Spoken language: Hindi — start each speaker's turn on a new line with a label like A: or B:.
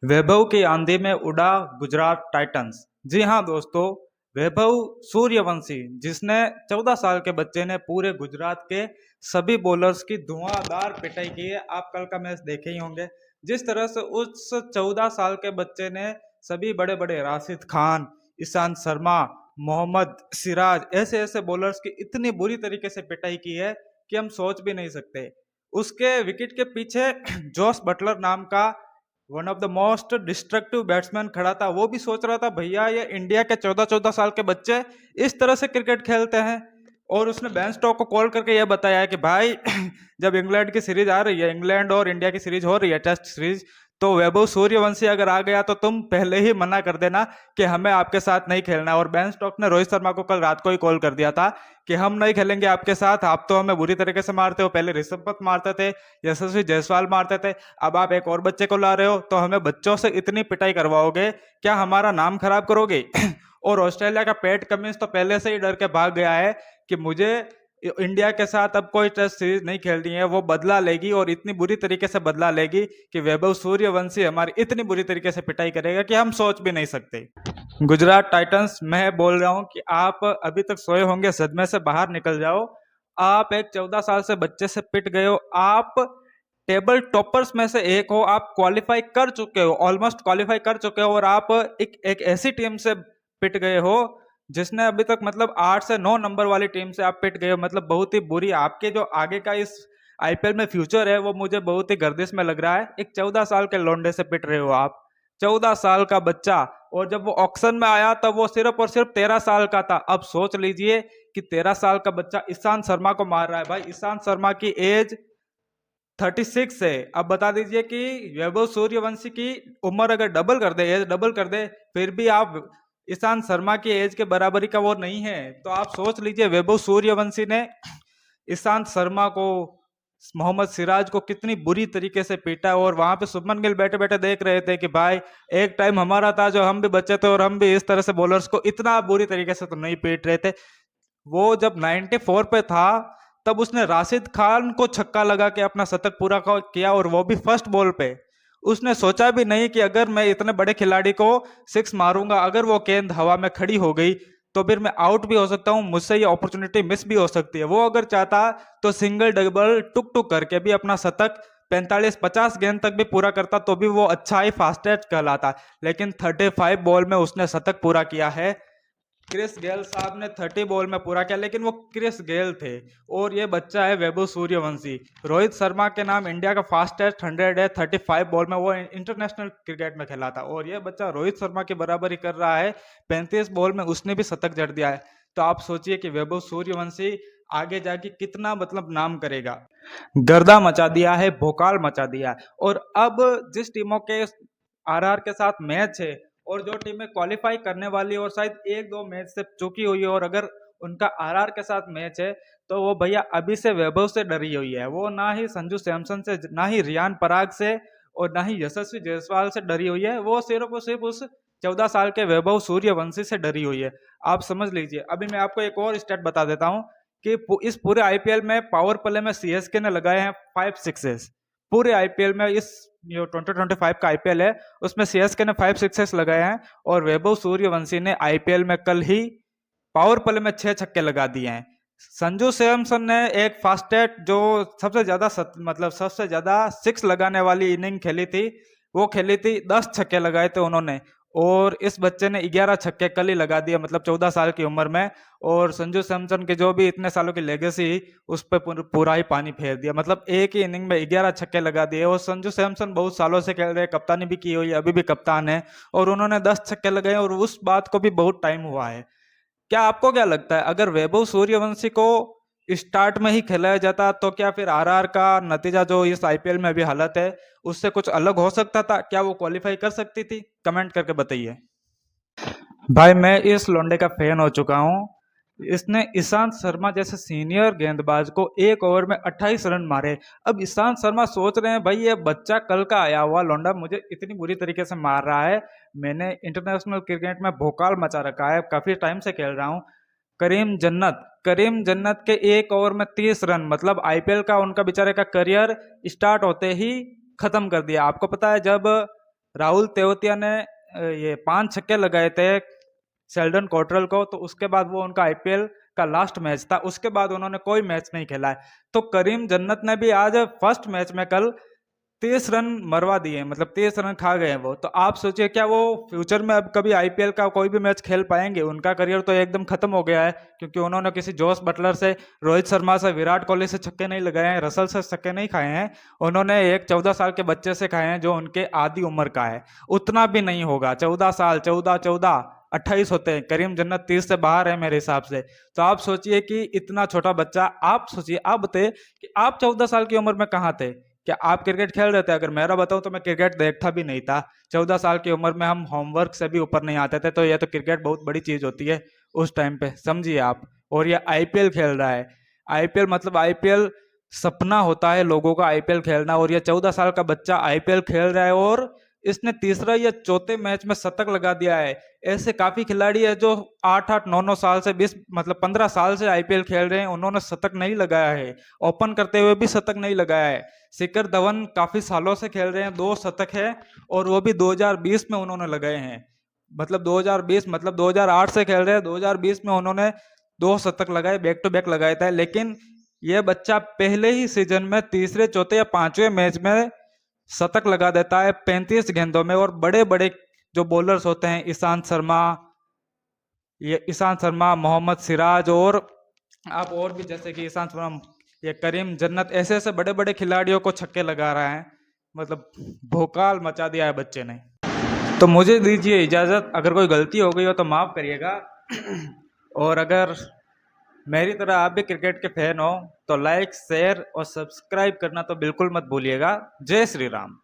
A: वैभव की आंधी में उड़ा गुजरात टाइटंस। जी हाँ दोस्तों, वैभव सूर्यवंशी जिसने 14 साल के बच्चे ने पूरे गुजरात के सभी बॉलर्स की धुआंधार पिटाई की है। आप कल का मैच देखे ही होंगे। जिस तरह से उस 14 साल के बच्चे ने सभी बड़े बड़े राशिद खान, ईशांत शर्मा, मोहम्मद सिराज ऐसे ऐसे बॉलर्स की इतनी बुरी तरीके से पिटाई की है कि हम सोच भी नहीं सकते। उसके विकेट के पीछे जोस बटलर नाम का one of the most destructive batsman खड़ा था। वो भी सोच रहा था भैया ये इंडिया के 14-14 साल के बच्चे इस तरह से क्रिकेट खेलते हैं। और उसने बेन स्टोक को कॉल करके यह बताया है कि भाई जब इंग्लैंड की सीरीज आ रही है, इंग्लैंड और इंडिया की सीरीज हो रही है, टेस्ट सीरीज, तो वैभव सूर्यवंशी अगर आ गया तो तुम पहले ही मना कर देना कि हमें आपके साथ नहीं खेलना। और बेन स्टोक ने रोहित शर्मा को कल रात को ही कॉल कर दिया था कि हम नहीं खेलेंगे आपके साथ, आप तो हमें बुरी तरीके से मारते हो। पहले ऋषभ पंत मारते थे, यशस्वी जायसवाल मारते थे, अब आप एक और बच्चे को ला रहे हो, तो हमें बच्चों से इतनी पिटाई करवाओगे, क्या हमारा नाम खराब करोगे? और ऑस्ट्रेलिया का पैट कमिंस तो पहले से ही डर के भाग गया है कि मुझे इंडिया के साथ अब कोई टेस्ट सीरीज नहीं खेलनी है। वो बदला लेगी और इतनी बुरी तरीके से बदला लेगी कि वैभव सूर्यवंशी हमारी इतनी बुरी तरीके से पिटाई करेगा कि हम सोच भी नहीं सकते। गुजरात टाइटंस, मैं बोल रहा हूं कि आप अभी तक सोए होंगे, सदमे से बाहर निकल जाओ। आप एक 14 साल से बच्चे से पिट गए हो। आप टेबल टॉपर्स में से एक हो, आप क्वालिफाई कर चुके हो, ऑलमोस्ट क्वालिफाई कर चुके हो, और आप एक ऐसी टीम से पिट गए हो जिसने अभी तक मतलब 8 से 9 नंबर वाली टीम से आप पिट गए हो। मतलब बहुत ही बुरी आपके जो आगे का इस आईपीएल में फ्यूचर है वो मुझे बहुत ही गर्दिश में लग रहा है। एक 14 साल के लोंडे से पिट रहे हो आप, 14 साल का बच्चा। और जब वो ऑक्शन में आया तब वो सिर्फ और सिर्फ 13 साल का था। अब सोच लीजिए कि 13 साल का बच्चा ईशांत शर्मा को मार रहा है। भाई ईशांत शर्मा की एज 36 है। अब बता दीजिए कि वैभव सूर्यवंशी की उम्र अगर डबल कर दे, एज डबल कर दे, फिर भी आप ईशांत शर्मा की एज के बराबरी का वो नहीं है। तो आप सोच लीजिए वैभव सूर्यवंशी ने ईशांत शर्मा को, मोहम्मद सिराज को कितनी बुरी तरीके से पीटा। और वहां पे शुभमन गिल बैठे बैठे देख रहे थे कि भाई एक टाइम हमारा था जो हम भी बच्चे थे और हम भी इस तरह से बॉलर्स को इतना बुरी तरीके से तो नहीं पीट रहे थे। वो जब 94 पे था तब उसने राशिद खान को छक्का लगा के अपना शतक पूरा किया, और वो भी फर्स्ट बॉल पे। उसने सोचा भी नहीं कि अगर मैं इतने बड़े खिलाड़ी को सिक्स मारूंगा, अगर वो गेंद हवा में खड़ी हो गई तो फिर मैं आउट भी हो सकता हूं, मुझसे ये अपॉर्चुनिटी मिस भी हो सकती है। वो अगर चाहता तो सिंगल डबल टुक टुक करके भी अपना शतक 45-50 गेंद तक भी पूरा करता, तो भी वो अच्छा ही फास्टेस्ट कहलाता। लेकिन 35 बॉल में उसने शतक पूरा किया है। क्रिस गेल साहब ने 30 बॉल में पूरा किया, लेकिन वो क्रिस गेल थे और ये बच्चा है वैभव सूर्यवंशी। रोहित शर्मा के नाम इंडिया का फास्टेस्ट 100 है, 35 बॉल में। वो इंटरनेशनल क्रिकेट में खेला था और ये बच्चा रोहित शर्मा की बराबरी कर रहा है। 35 बॉल में उसने भी शतक जड़ दिया है। तो आप सोचिए कि वैभव सूर्यवंशी आगे जाके कितना मतलब नाम करेगा। गर्दा मचा दिया है, भोकाल मचा दिया है। और अब जिस टीमों के आरआर के साथ मैच है और जो टीमें क्वालिफाई करने वाली और शायद 1-2 मैच से चुकी हुई है, और अगर उनका आरआर के साथ मैच है तो वो भैया अभी से वैभव से डरी हुई है। वो ना ही संजू सैमसन से, ना ही रियान पराग से, और ना ही यशस्वी जायसवाल से डरी हुई है। वो सिर्फ और सिर्फ उस 14 साल के वैभव सूर्यवंशी से डरी हुई है। आप समझ लीजिए। अभी मैं आपको एक और स्टेट बता देता हूँ कि इस पूरे आईपीएल में पावर प्ले में सीएसके ने लगाए हैं 5 सिक्सेस। पूरे आईपीएल में, इस जो 2025 का आईपीएल है उसमें सीएसके ने 5 सिक्सेस लगाए हैं, और वैभव सूर्यवंशी ने आईपीएल में कल ही पावर प्ले में 6 छक्के लगा दिए हैं। संजू सैमसन ने एक फास्टेस्ट जो सबसे ज्यादा मतलब सबसे ज्यादा सिक्स लगाने वाली इनिंग खेली थी, वो खेली थी, 10 छक्के लगाए थे उन्होंने। और इस बच्चे ने 11 छक्के कल ही लगा दिए, मतलब 14 साल की उम्र में। और संजू सैमसन की जो भी इतने सालों की लेगेसी, उस पर पूरा ही पानी फेर दिया। मतलब एक ही इनिंग में 11 छक्के लगा दिए। और संजू सैमसन बहुत सालों से खेल रहे हैं, कप्तानी भी की हुई है, अभी भी कप्तान है, और उन्होंने 10 छक्के लगाए, और उस बात को भी बहुत टाइम हुआ है। क्या आपको क्या लगता है, अगर वैभव सूर्यवंशी को स्टार्ट में ही खिलाया जाता तो क्या फिर आरआर का नतीजा जो इस आईपीएल में अभी हालत है उससे कुछ अलग हो सकता था? क्या वो क्वालिफाई कर सकती थी? कमेंट करके बताइए। भाई मैं इस लौंडे का फैन हो चुका हूँ। इसने ईशांत शर्मा जैसे सीनियर गेंदबाज को एक ओवर में 28 रन मारे। अब ईशांत शर्मा सोच रहे हैं भाई ये बच्चा कल का आया हुआ लौंडा मुझे इतनी बुरी तरीके से मार रहा है, मैंने इंटरनेशनल क्रिकेट में भोकाल मचा रखा है, काफी टाइम से खेल रहा हूँ। करीम जन्नत के एक ओवर में 30 रन, मतलब आईपीएल का उनका बेचारे का करियर स्टार्ट होते ही खत्म कर दिया। आपको पता है जब राहुल तेवतिया ने ये 5 छक्के लगाए थे शेल्डन कॉटरल को, तो उसके बाद वो उनका आईपीएल का लास्ट मैच था, उसके बाद उन्होंने कोई मैच नहीं खेला है। तो करीम जन्नत ने भी आज फर्स्ट मैच में कल 30 रन मरवा दिए, मतलब 30 रन खा गए हैं वो। तो आप सोचिए क्या वो फ्यूचर में अब कभी आईपीएल का कोई भी मैच खेल पाएंगे? उनका करियर तो एकदम खत्म हो गया है, क्योंकि उन्होंने किसी जोस बटलर से, रोहित शर्मा से, विराट कोहली से छक्के नहीं लगाए हैं, रसल से छक्के नहीं खाए हैं। उन्होंने एक 14 साल के बच्चे से खाए हैं जो उनके आधी उम्र का है। उतना भी नहीं होगा, 14 साल, 28 होते हैं। करीम जन्नत 30 से बाहर है मेरे हिसाब से। तो आप सोचिए कि इतना छोटा बच्चा, आप सोचिए, आप बताइए कि आप 14 साल की उम्र में कहाँ थे? क्या आप क्रिकेट खेल रहे थे? अगर मेरा बताऊं तो मैं क्रिकेट देखता भी नहीं था। 14 साल की उम्र में हम होमवर्क से भी ऊपर नहीं आते थे, तो ये तो क्रिकेट बहुत बड़ी चीज होती है उस टाइम पे, समझिए आप। और ये आईपीएल खेल रहा है। आईपीएल मतलब आईपीएल सपना होता है लोगों का, आईपीएल खेलना। और ये 14 साल का बच्चा आईपीएल खेल रहा है और इसने तीसरा या चौथे मैच में शतक लगा दिया है। ऐसे काफी खिलाड़ी है जो 8-8 9 9 साल से 20 मतलब 15 साल से आईपीएल खेल रहे हैं, उन्होंने शतक नहीं लगाया है। ओपन करते हुए भी शतक नहीं लगाया है। शिखर धवन काफी सालों से खेल रहे हैं, 2 शतक है, और वो भी 2020 में उन्होंने लगाए हैं। मतलब 2020 मतलब 2008 से खेल रहे हैं, 2020 में उन्होंने 2 शतक लगाए, बैक टू बैक लगाए थे। लेकिन ये बच्चा पहले ही सीजन में तीसरे, चौथे या पांचवें मैच में शतक लगा देता है 35 गेंदों में। और बड़े बड़े जो बॉलर्स होते हैं, ईशांत शर्मा, मोहम्मद सिराज, और आप और भी जैसे कि ईशांत शर्मा, ये करीम जन्नत, ऐसे ऐसे बड़े बड़े खिलाड़ियों को छक्के लगा रहा है। मतलब भोकाल मचा दिया है बच्चे ने। तो मुझे दीजिए इजाज़त, अगर कोई गलती हो गई हो तो माफ़ करिएगा। और अगर मेरी तरह आप भी क्रिकेट के फैन हो तो लाइक, शेयर और सब्सक्राइब करना तो बिल्कुल मत भूलिएगा। जय श्री राम।